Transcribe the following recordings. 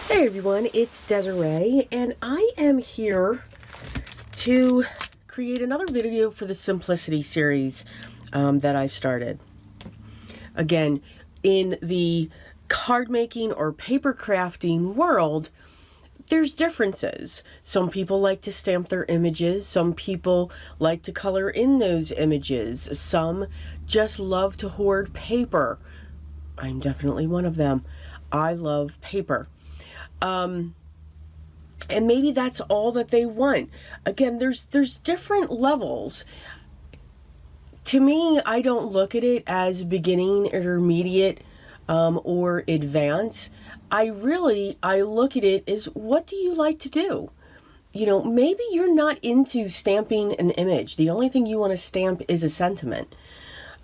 Hey everyone, it's Desiree, and I am here to create another video for the Simplicity series that I've started. Again, in the card making or paper crafting world, there's differences. Some people like to stamp their images, some people like to color in those images, some just love to hoard paper. I'm definitely one of them. I love paper. And maybe that's all that they want. Again, there's different levels. To me, I don't look at it as beginning, intermediate, or advanced. I look at it as, what do you like to do? You know, maybe you're not into stamping an image. The only thing you want to stamp is a sentiment.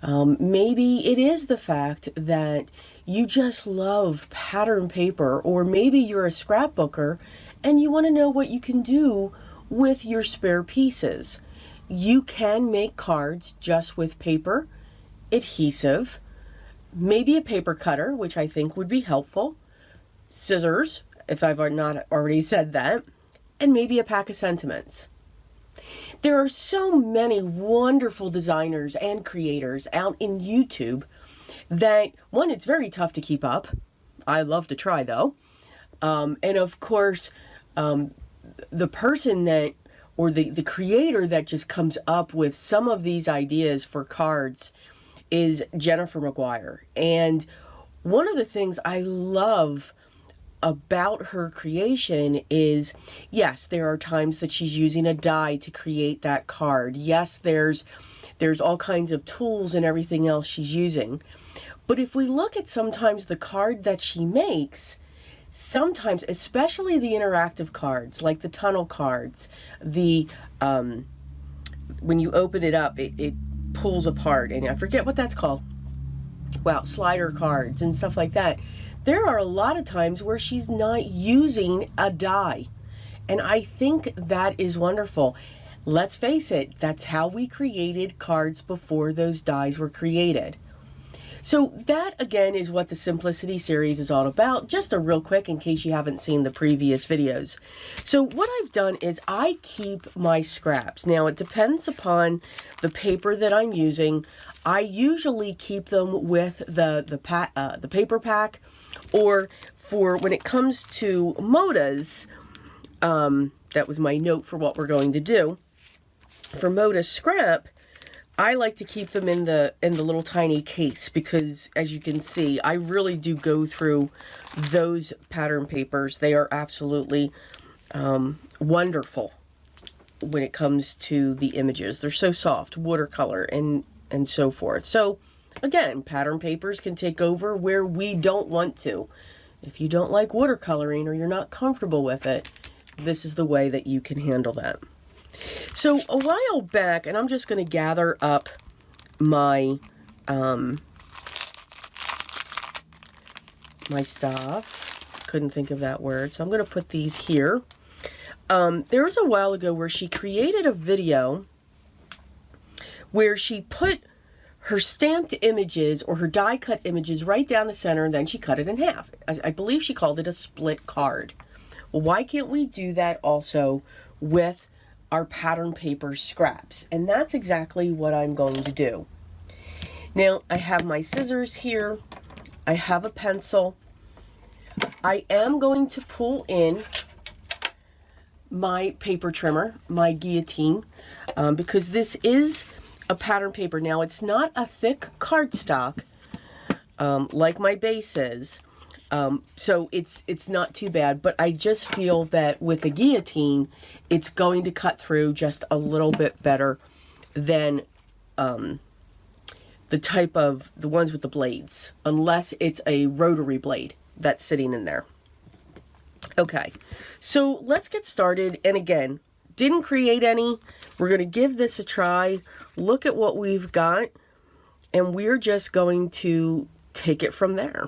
Maybe it is the fact that you just love pattern paper, or maybe you're a scrapbooker and you want to know what you can do with your spare pieces. You can make cards just with paper, adhesive, maybe a paper cutter, which I think would be helpful, scissors, if I've not already said that, and maybe a pack of sentiments. There are so many wonderful designers and creators out in YouTube that, one, it's very tough to keep up. I love to try though. And of course, the person that, or the creator that just comes up with some of these ideas for cards is Jennifer McGuire. And one of the things I love about her creation is, yes, there are times that she's using a die to create that card. Yes, there's all kinds of tools and everything else she's using. But if we look at sometimes the card that she makes, sometimes, especially the interactive cards, like the tunnel cards, the when you open it up, it pulls apart, and I forget what that's called. Wow, slider cards and stuff like that. There are a lot of times where she's not using a die, and I think that is wonderful. Let's face it, that's how we created cards before those dies were created. So that, again, is what the Simplicity series is all about. Just a real quick, in case you haven't seen the previous videos. So what I've done is I keep my scraps. Now, it depends upon the paper that I'm using. I usually keep them with the paper pack, or for when it comes to Moda's, that was my note for what we're going to do. For Moda's scrap, I like to keep them in the little tiny case, because as you can see, I really do go through those pattern papers. They are absolutely wonderful when it comes to the images. They're so soft, watercolor and so forth. So again, pattern papers can take over where we don't want to. If you don't like watercoloring or you're not comfortable with it, this is the way that you can handle that. So a while back, and I'm just going to gather up my my stuff. Couldn't think of that word, so I'm going to put these here. There was a while ago where she created a video where she put her stamped images or her die cut images right down the center, and then she cut it in half. I believe she called it a split card. Well, why can't we do that also with our pattern paper scraps? And that's exactly what I'm going to do. Now, I have my scissors here. I have a pencil. I am going to pull in my paper trimmer, my guillotine, because this is a pattern paper. Now, it's not a thick cardstock like my base is. So it's not too bad, but I just feel that with a guillotine, it's going to cut through just a little bit better than the type of, the ones with the blades, unless it's a rotary blade that's sitting in there. Okay, so let's get started. And again, didn't create any. We're going to give this a try. Look at what we've got, and we're just going to take it from there.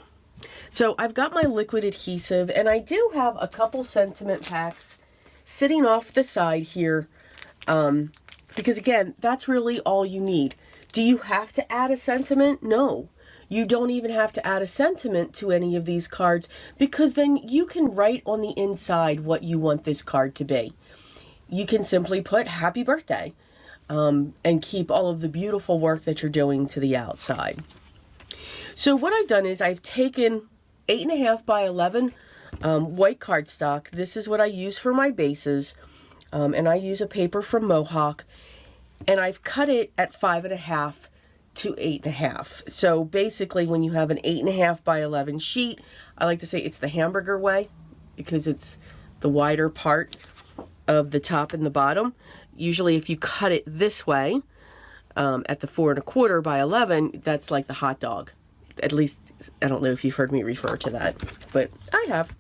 So I've got my liquid adhesive, and I do have a couple sentiment packs sitting off the side here, because again, that's really all you need. Do you have to add a sentiment? No. You don't even have to add a sentiment to any of these cards, because then you can write on the inside what you want this card to be. You can simply put happy birthday and keep all of the beautiful work that you're doing to the outside. So what I've done is I've taken 8.5 by 11 white cardstock. This is what I use for my bases, and I use a paper from Mohawk, and I've cut it at 5.5 to 8.5. So basically, when you have an 8.5 by 11 sheet, I like to say it's the hamburger way, because it's the wider part of the top and the bottom. Usually if you cut it this way, at the 4.25 by 11, that's like the hot dog. At least, I don't know if you've heard me refer to that, but I have.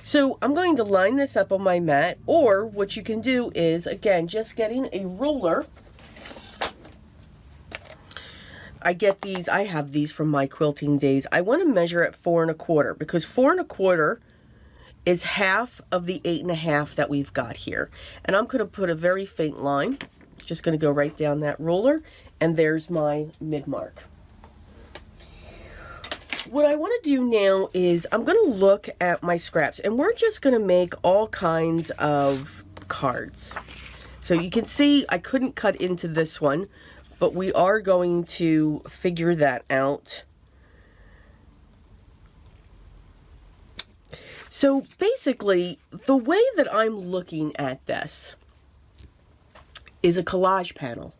So I'm going to line this up on my mat, or what you can do is, again, just getting a ruler. I have these from my quilting days. I want to measure at 4.25, because 4.25 is half of the 8.5 that we've got here. And I'm going to put a very faint line. Just going to go right down that ruler, and there's my mid mark. What I want to do now is I'm going to look at my scraps, and we're just going to make all kinds of cards. So you can see I couldn't cut into this one, but we are going to figure that out. So basically, the way that I'm looking at this is a collage panel.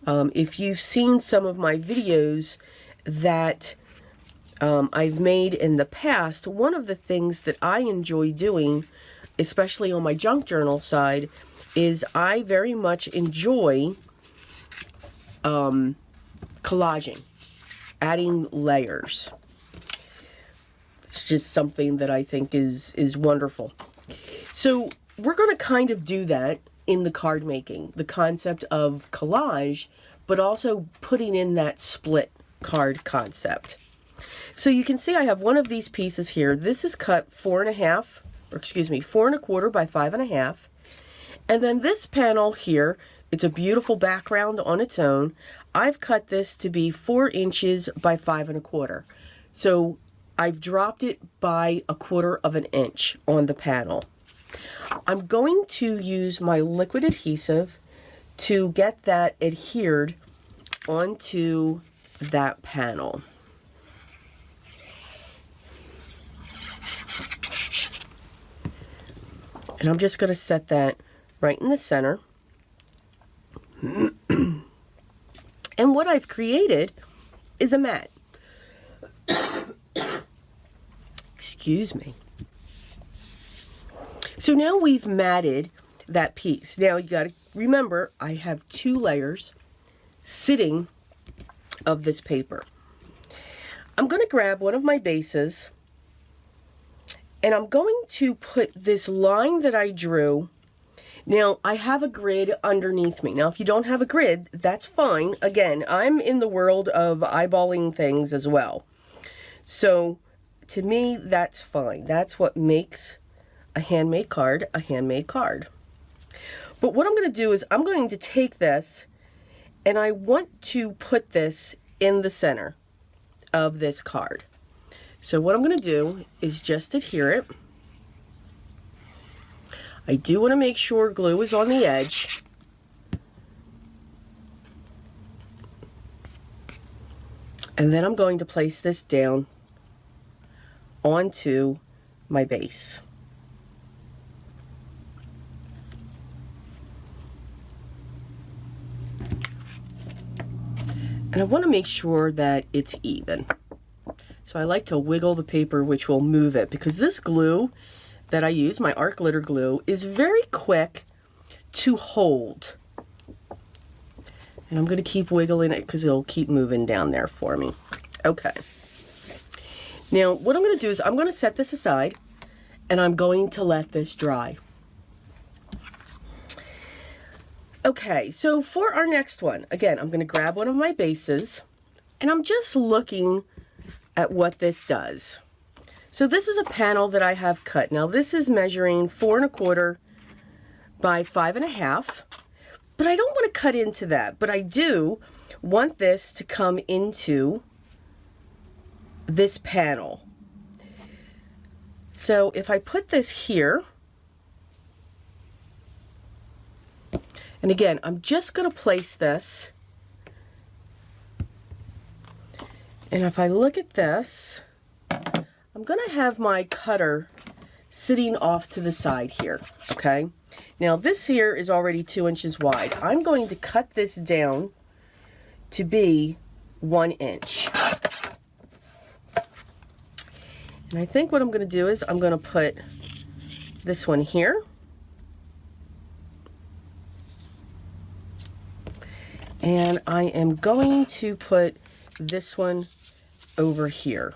If you've seen some of my videos that I've made in the past, one of the things that I enjoy doing, especially on my junk journal side, is I very much enjoy collaging, adding layers. It's just something that I think is wonderful. So we're going to kind of do that in the card making, the concept of collage, but also putting in that split card concept. So you can see I have one of these pieces here. This is cut 4.25 by 5.5. And then this panel here, it's a beautiful background on its own. I've cut this to be 4 inches by 5.25. So I've dropped it by 1/4 inch on the panel. I'm going to use my liquid adhesive to get that adhered onto that panel. And I'm just going to set that right in the center. And what I've created is a mat. Excuse me. So now we've matted that piece. Now you got to remember, I have 2 layers sitting of this paper. I'm going to grab one of my bases, and I'm going to put this line that I drew. Now, I have a grid underneath me. Now, if you don't have a grid, that's fine. Again, I'm in the world of eyeballing things as well. So, to me, that's fine. That's what makes a handmade card a handmade card. But what I'm going to do is I'm going to take this, and I want to put this in the center of this card. So what I'm going to do is just adhere it. I do want to make sure glue is on the edge. And then I'm going to place this down onto my base. And I want to make sure that it's even. So I like to wiggle the paper, which will move it, because this glue that I use, my art glitter glue, is very quick to hold. And I'm going to keep wiggling it because it'll keep moving down there for me. Okay. Now, what I'm going to do is I'm going to set this aside, and I'm going to let this dry. Okay, so for our next one, again, I'm going to grab one of my bases, and I'm just looking at what this does. So this is a panel that I have cut. Now this is measuring 4.25 by 5.5, but I don't want to cut into that, but I do want this to come into this panel. So if I put this here, and again, I'm just going to place this, and if I look at this, I'm going to have my cutter sitting off to the side here, okay? Now this here is already 2 inches wide. I'm going to cut this down to be 1 inch. And I think what I'm going to do is I'm going to put this one here. And I am going to put this one over here.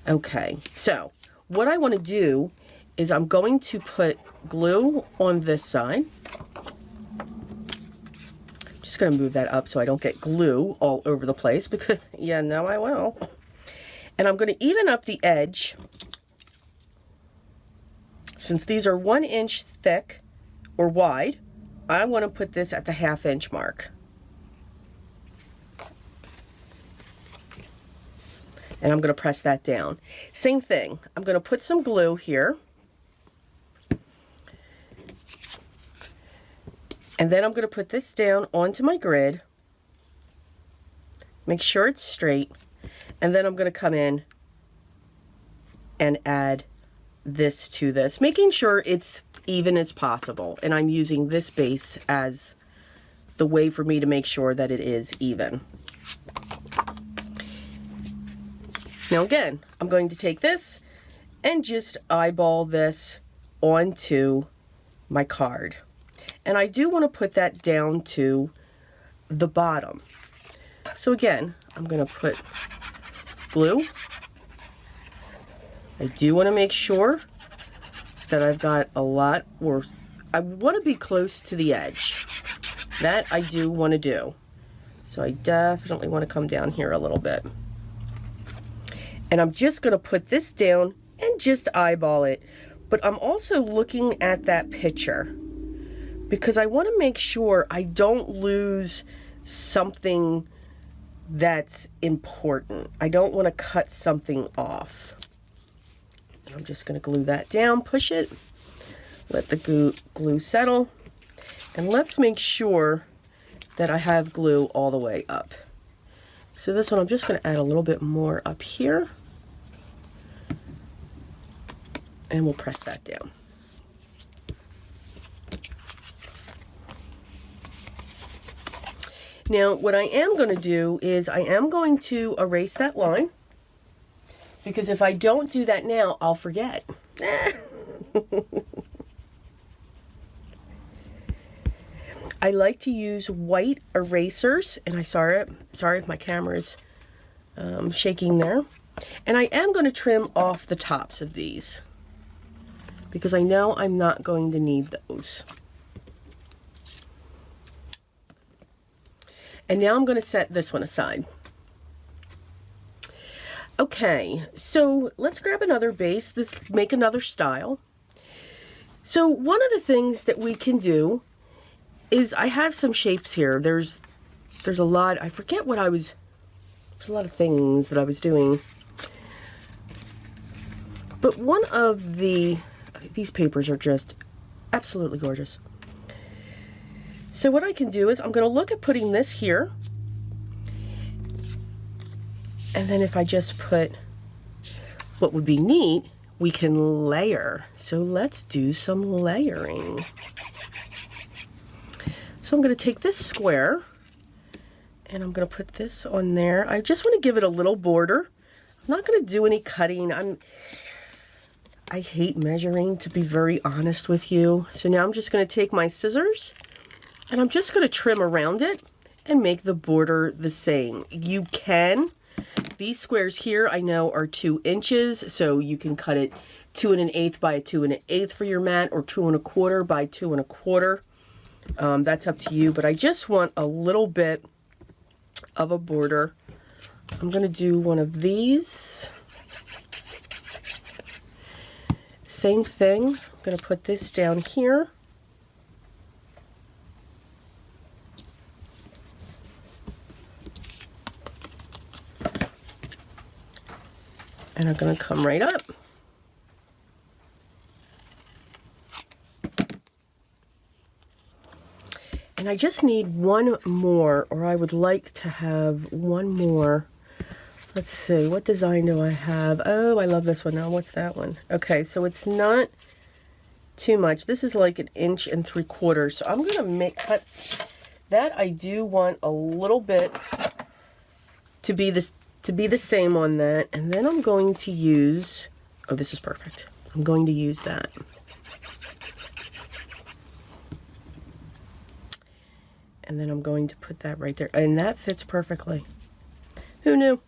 Okay, so what I want to do is I'm going to put glue on this side. I'm just going to move that up so I don't get glue all over the place because, yeah, no, I will. And I'm going to even up the edge. Since these are 1 inch thick or wide, I want to put this at the 1/2 inch mark. And I'm going to press that down. Same thing. I'm going to put some glue here. And then I'm going to put this down onto my grid. Make sure it's straight. And then I'm going to come in and add this to this, making sure it's even as possible. And I'm using this base as the way for me to make sure that it is even. Now again, I'm going to take this and just eyeball this onto my card. And I do want to put that down to the bottom. So again, I'm going to put glue. I do want to make sure that I've got a lot, or I want to be close to the edge. That I do want to do. So I definitely want to come down here a little bit. And I'm just going to put this down and just eyeball it. But I'm also looking at that picture because I want to make sure I don't lose something that's important. I don't want to cut something off. I'm just going to glue that down, push it, let the glue settle, and let's make sure that I have glue all the way up. So this one I'm just going to add a little bit more up here, and we'll press that down. Now what I am going to do is I am going to erase that line, because if I don't do that now, I'll forget. I like to use white erasers, and sorry if my camera's shaking there. And I am going to trim off the tops of these because I know I'm not going to need those. And now I'm going to set this one aside. Okay, so let's grab another base, make another style. So one of the things that we can do is I have some shapes here. There's a lot, I forget what there's a lot of things that I was doing. But one of these papers are just absolutely gorgeous. So what I can do is I'm going to look at putting this here. And then if I just put, what would be neat, we can layer. So let's do some layering. So I'm going to take this square and I'm going to put this on there. I just want to give it a little border. I'm not going to do any cutting. I hate measuring, to be very honest with you. So now I'm just going to take my scissors and I'm just going to trim around it and make the border the same. You can. These squares here I know are 2 inches, so you can cut it 2 1/8 by 2 1/8 for your mat, or 2 1/4 by 2 1/4. That's up to you, but I just want a little bit of a border. I'm going to do one of these. Same thing. I'm going to put this down here. And I'm going to come right up. And I just need one more, or I would like to have one more. Let's see, what design do I have? Oh, I love this one now. What's that one? Okay, so it's not too much. This is like 1 3/4 inches. So I'm going to cut that. I do want a little bit to be the same on that. And then I'm going to use, oh, this is perfect. I'm going to use that. And then I'm going to put that right there. And that fits perfectly. Who knew?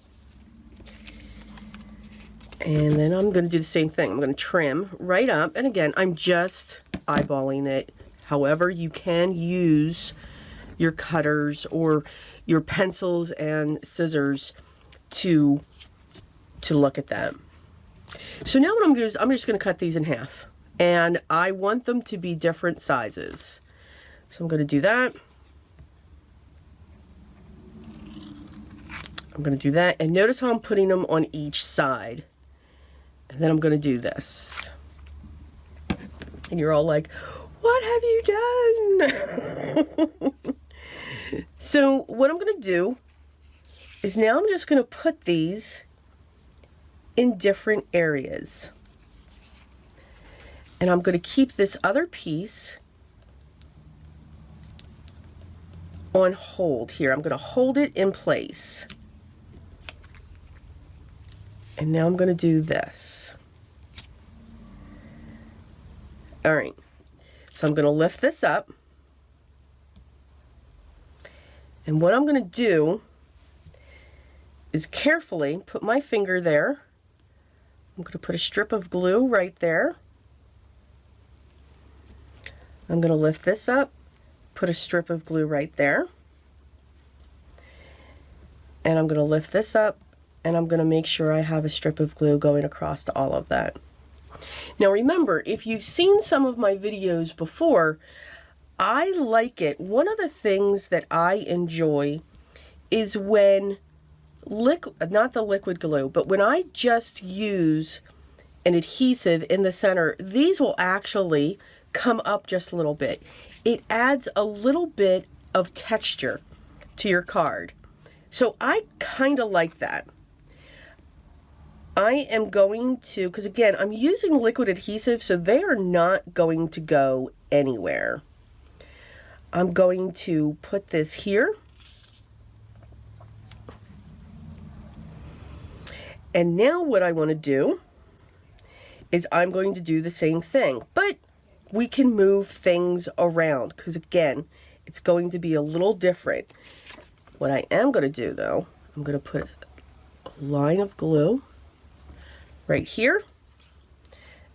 And then I'm going to do the same thing. I'm going to trim right up. And again, I'm just eyeballing it. However, you can use your cutters or your pencils and scissors to look at them. So now what I'm going to do is I'm just going to cut these in half. And I want them to be different sizes. So I'm going to do that. I'm going to do that. And notice how I'm putting them on each side. And then I'm going to do this. And you're all like, what have you done? So what I'm going to do is now I'm just going to put these in different areas. And I'm going to keep this other piece on hold here. I'm going to hold it in place. And now I'm going to do this. All right. So I'm going to lift this up. And what I'm going to do is carefully put my finger there. I'm going to put a strip of glue right there. I'm going to lift this up, put a strip of glue right there. And I'm going to lift this up, and I'm going to make sure I have a strip of glue going across to all of that. Now remember, if you've seen some of my videos before, I like it. One of the things that I enjoy is when not the liquid glue, but when I just use an adhesive in the center, these will actually come up just a little bit. It adds a little bit of texture to your card. So I kind of like that. I am going to, because again, I'm using liquid adhesive, so they are not going to go anywhere. I'm going to put this here. And now what I want to do is I'm going to do the same thing, but we can move things around because again, it's going to be a little different. What I am going to do though, I'm going to put a line of glue right here,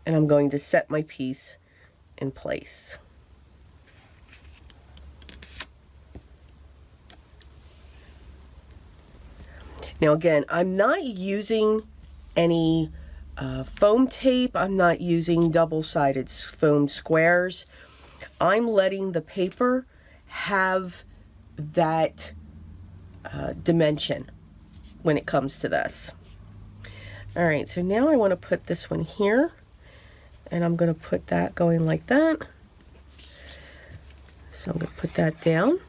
and I'm going to set my piece in place. Now again, I'm not using any foam tape. I'm not using double-sided foam squares. I'm letting the paper have that dimension when it comes to this. All right, so now I want to put this one here, and I'm going to put that going like that. So I'm going to put that down.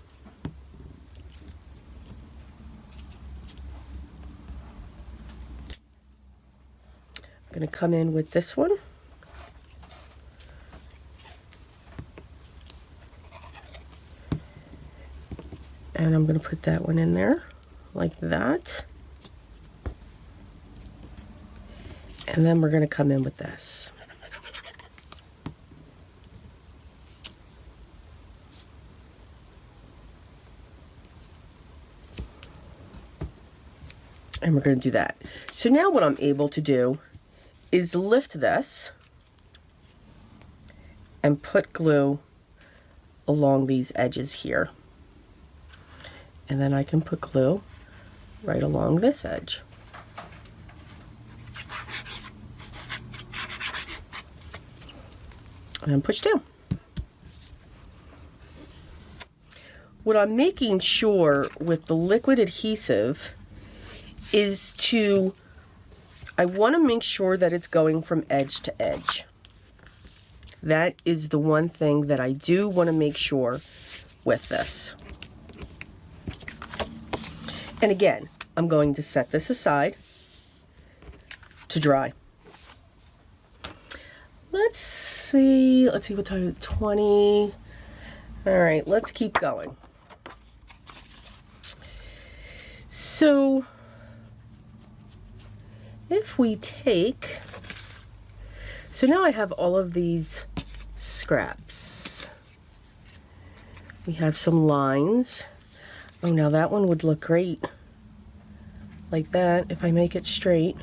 I'm going to come in with this one. And I'm going to put that one in there like that. And then we're going to come in with this. And we're going to do that. So now what I'm able to do is lift this and put glue along these edges here. And then I can put glue right along this edge. And push down. What I'm making sure with the liquid adhesive is I want to make sure that it's going from edge to edge. That is the one thing that I do want to make sure with this. And again, I'm going to set this aside to dry. Let's see what time, 20. All right, let's keep going. So if we take, so now I have all of these scraps. We have some lines. Oh, now that one would look great like that if I make it straight.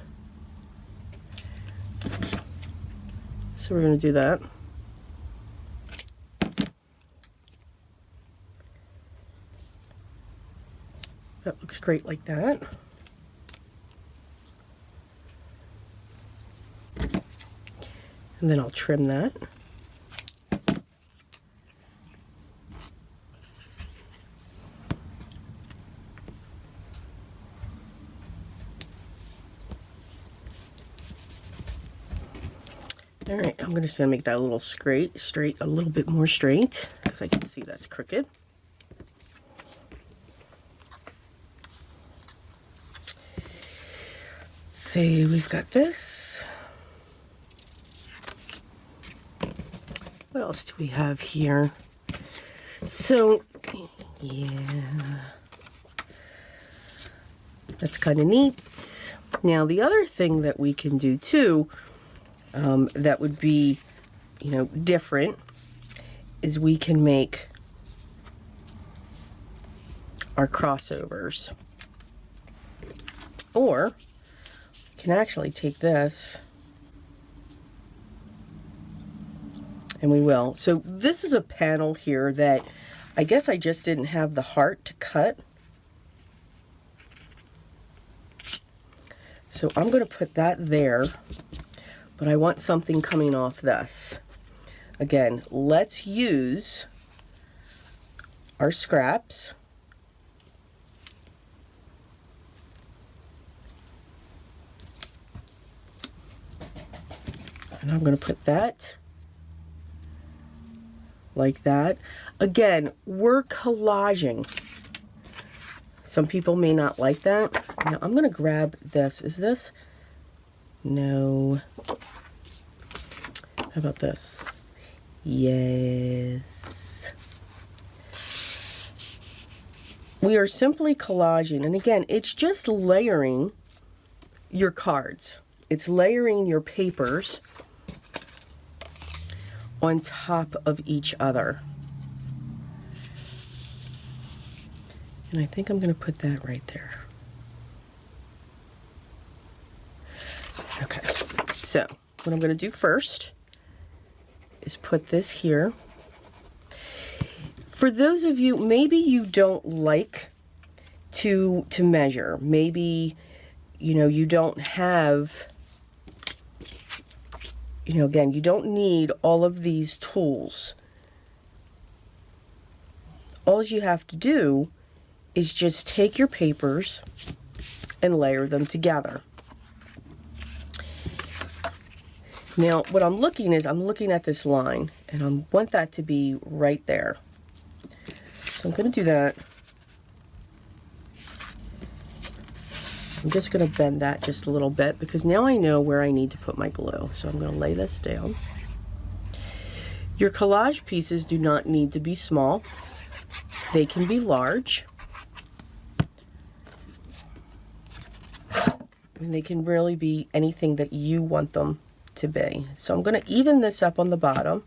So we're going to do that. That looks great like that. And then I'll trim that. All right, I'm just gonna make that a little straight, a little bit more straight, because I can see that's crooked. See, we've got this. What else do we have here? So, yeah, that's kind of neat. Now, the other thing that we can do too, that would be, you know, different, is we can make our crossovers. Or, we can actually take this, and we will. So this is a panel here that I guess I just didn't have the heart to cut. So I'm going to put that there, but I want something coming off this. Again, let's use our scraps. And I'm going to put that like that. Again, we're collaging. Some people may not like that. Now I'm going to grab this. Is this? No. How about this? Yes. We are simply collaging. And again, it's just layering your cards. It's layering your papers on top of each other. And I think I'm going to put that right there. Okay, so what I'm going to do first is put this here. For those of you, maybe you don't like to measure. Maybe, you know, you don't have, you know, again, you don't need all of these tools. All you have to do is just take your papers and layer them together. Now, what I'm looking at this line, and I want that to be right there. So I'm going to do that. I'm just going to bend that just a little bit because now I know where I need to put my glue. So I'm going to lay this down. Your collage pieces do not need to be small. They can be large. And they can really be anything that you want them to be. So I'm going to even this up on the bottom.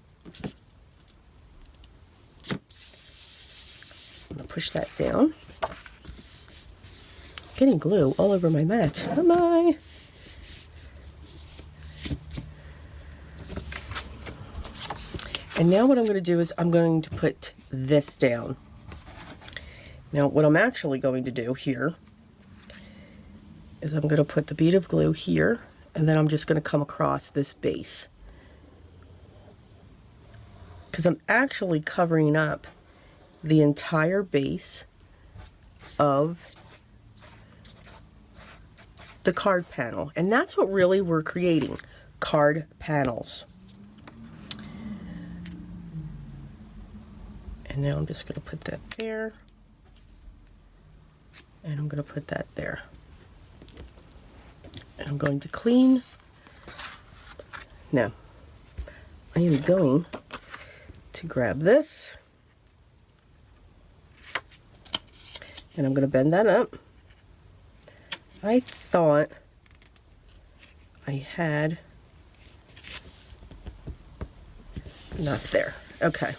I'm going to push that down. Getting glue all over my mat. Am I? And now what I'm going to do is I'm going to put this down. Now what I'm actually going to do here is I'm going to put the bead of glue here, and then I'm just going to come across this base. Because I'm actually covering up the entire base of the card panel. And that's what really we're creating, card panels. And now I'm just going to put that there. And I'm going to put that there. And I'm going to clean. Now, I am going to grab this. And I'm going to bend that up. I thought I had, not there. Okay.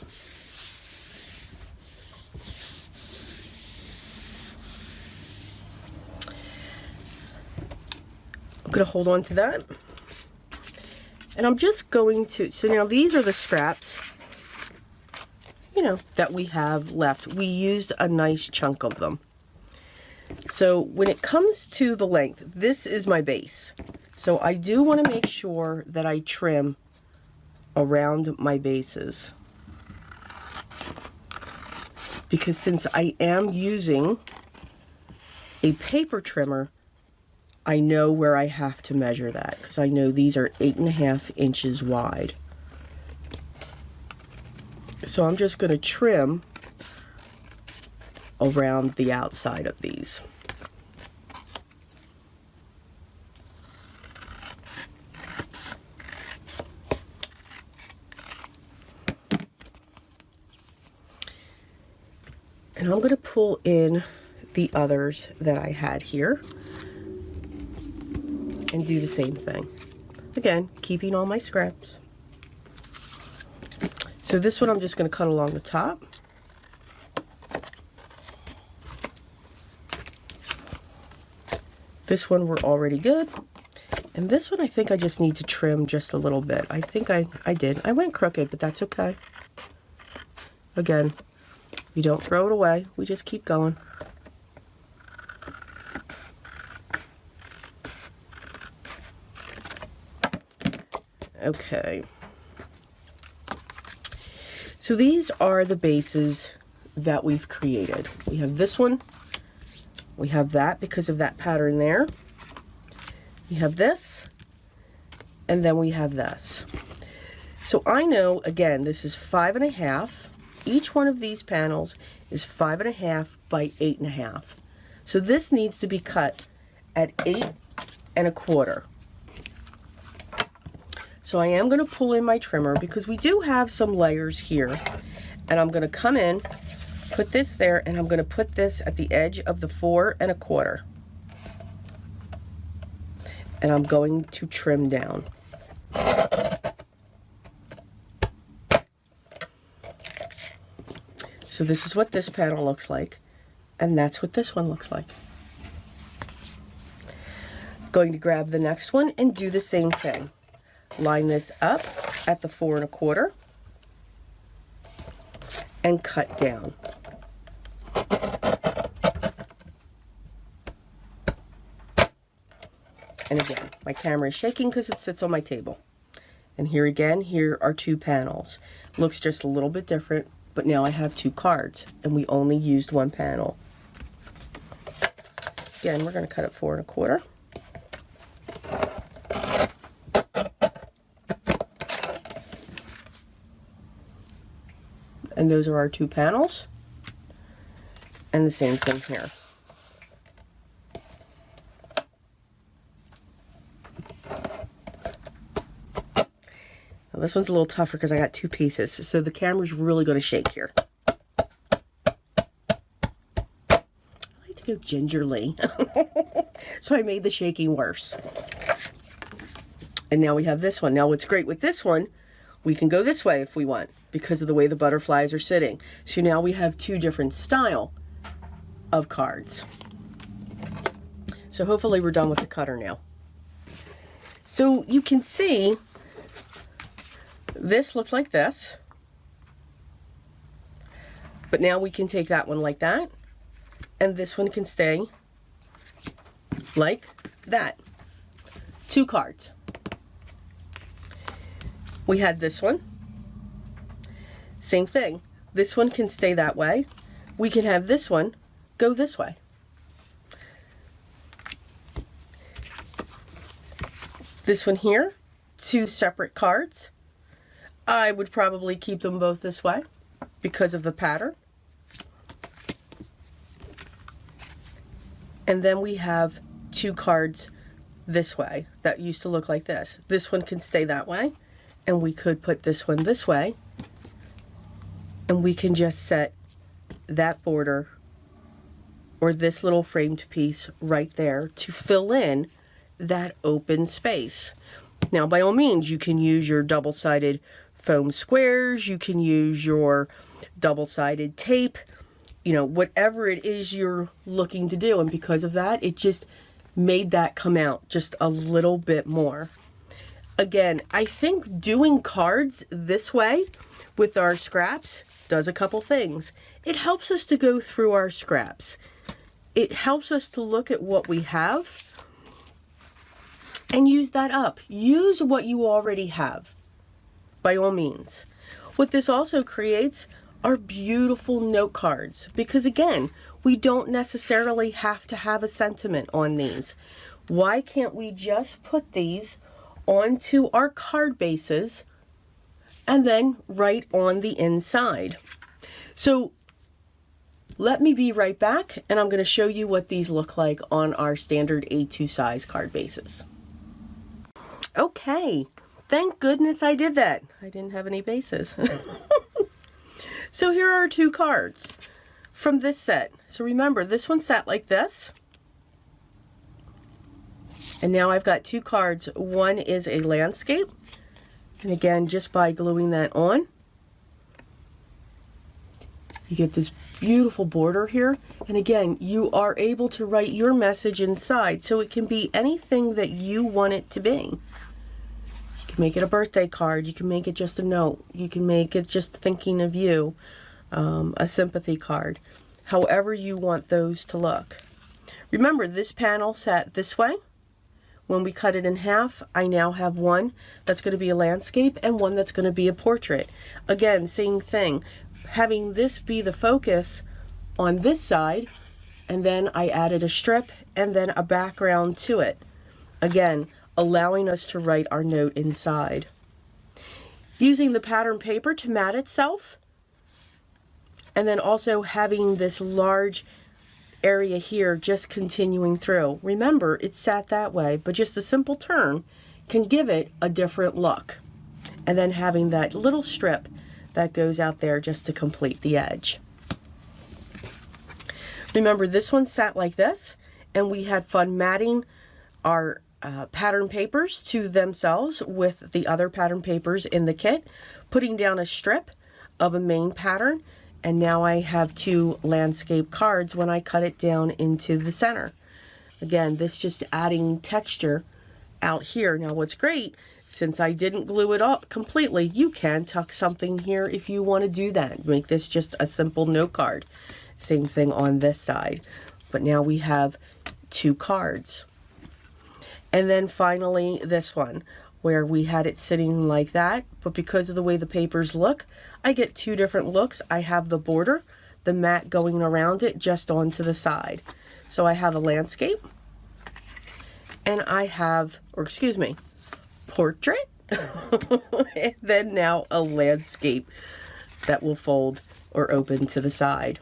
I'm going to hold on to that. And I'm just going to, so now these are the scraps, you know, that we have left. We used a nice chunk of them. So when it comes to the length, this is my base. So I do want to make sure that I trim around my bases. Because since I am using a paper trimmer, I know where I have to measure that, because I know these are 8.5 inches wide. So I'm just going to trim around the outside of these. And I'm going to pull in the others that I had here and do the same thing. Again, keeping all my scraps. So this one I'm just going to cut along the top. This one we're already good. And this one I think I just need to trim just a little bit. I think I did. I went crooked, but that's okay. Again, you don't throw it away. We just keep going. Okay. So these are the bases that we've created. We have this one. We have that because of that pattern there. We have this. And then we have this. So I know, again, this is 5.5. Each one of these panels is 5.5 by 8.5. So this needs to be cut at 8.25. So I am going to pull in my trimmer because we do have some layers here. And I'm going to come in, put this there, and I'm going to put this at the edge of the 4.25. And I'm going to trim down. So this is what this panel looks like, and that's what this one looks like. Going to grab the next one and do the same thing. Line this up at the 4.25 and cut down. And again, my camera is shaking because it sits on my table. And here again, here are two panels. Looks just a little bit different, but now I have two cards and we only used one panel. Again, we're going to cut it 4.25. And those are our two panels. And the same thing here. Now this one's a little tougher because I got two pieces, so the camera's really going to shake here. I like to go gingerly. So I made the shaking worse. And now we have this one. Now what's great with this one, we can go this way if we want because of the way the butterflies are sitting. So now we have two different style of cards. So hopefully we're done with the cutter now. So you can see this looks like this. But now we can take that one like that. And this one can stay like that. Two cards. We had this one. Same thing. This one can stay that way. We can have this one go this way. This one here, 2 separate cards. I would probably keep them both this way because of the pattern. And then we have 2 cards this way that used to look like this. This one can stay that way, and we could put this one this way, and we can just set that border or this little framed piece right there to fill in that open space. Now, by all means, you can use your double-sided foam squares, you can use your double-sided tape, you know, whatever it is you're looking to do. And because of that, it just made that come out just a little bit more. Again, I think doing cards this way with our scraps does a couple things. It helps us to go through our scraps. It helps us to look at what we have and use that up. Use what you already have, by all means. What this also creates are beautiful note cards, because again, we don't necessarily have to have a sentiment on these. Why can't we just put these onto our card bases and then write on the inside? So let me be right back, and I'm going to show you what these look like on our standard A2 size card bases. Okay, thank goodness I did that. I didn't have any bases. So here are 2 cards from this set. So remember, this one sat like this. And now I've got 2 cards. One is a landscape. And again, just by gluing that on, you get this beautiful border here. And again, you are able to write your message inside, so it can be anything that you want it to be. You can make it a birthday card, you can make it just a note, you can make it just thinking of you, a sympathy card, however you want those to look. Remember, this panel sat this way. When we cut it in half, I now have one that's going to be a landscape and one that's going to be a portrait. Again, same thing. Having this be the focus on this side, and then I added a strip and then a background to it. Again, allowing us to write our note inside. Using the pattern paper to mat itself, and then also having this large area here just continuing through. Remember, it sat that way, but just a simple turn can give it a different look. And then having that little strip that goes out there just to complete the edge. Remember, this one sat like this, and we had fun matting our pattern papers to themselves with the other pattern papers in the kit, putting down a strip of a main pattern, and now I have 2 landscape cards when I cut it down into the center. Again, this just adding texture out here. Now what's great, since I didn't glue it up completely, you can tuck something here if you want to do that. Make this just a simple note card. Same thing on this side. But now we have 2 cards. And then finally this one, where we had it sitting like that, but because of the way the papers look, I get 2 different looks. I have the border, the mat going around it just onto the side. So I have a landscape, and I have, or excuse me, portrait, and then now a landscape that will fold or open to the side.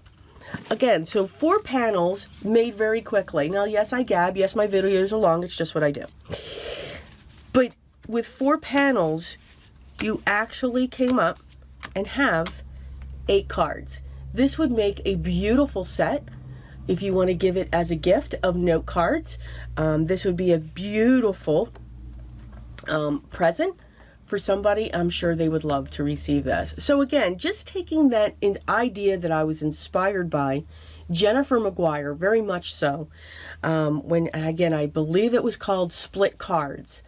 Again, so 4 panels made very quickly. Now, yes, I gab. Yes, my videos are long. It's just what I do. But with 4 panels, you actually came up and have 8 cards. This would make a beautiful set if you want to give it as a gift of note cards. This would be a beautiful present for somebody. I'm sure they would love to receive this. So again, just taking that idea that I was inspired by Jennifer McGuire, very much so, when, again, I believe it was called Split Cards.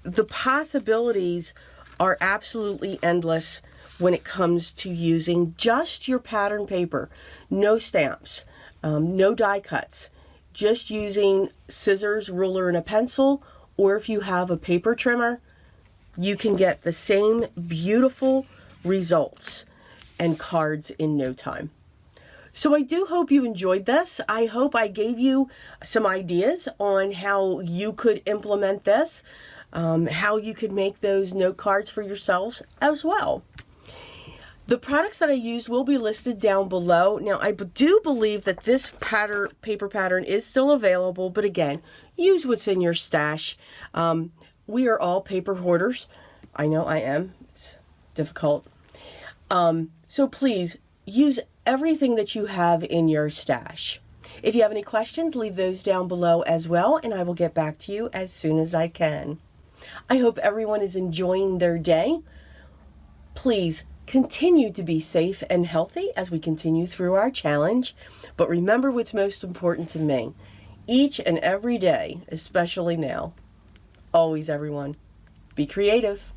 The possibilities are absolutely endless when it comes to using just your pattern paper. No stamps, no die cuts, just using scissors, ruler, and a pencil, or if you have a paper trimmer, you can get the same beautiful results and cards in no time. So I do hope you enjoyed this. I hope I gave you some ideas on how you could implement this. how you could make those note cards for yourselves as well. The products that I used will be listed down below. Now, I do believe that this paper pattern is still available, but again, use what's in your stash. We are all paper hoarders. I know I am. It's difficult. So please use everything that you have in your stash. If you have any questions, leave those down below as well, and I will get back to you as soon as I can. I hope everyone is enjoying their day. Please continue to be safe and healthy as we continue through our challenge. But remember what's most important to me. Each and every day, especially now. Always, everyone, be creative.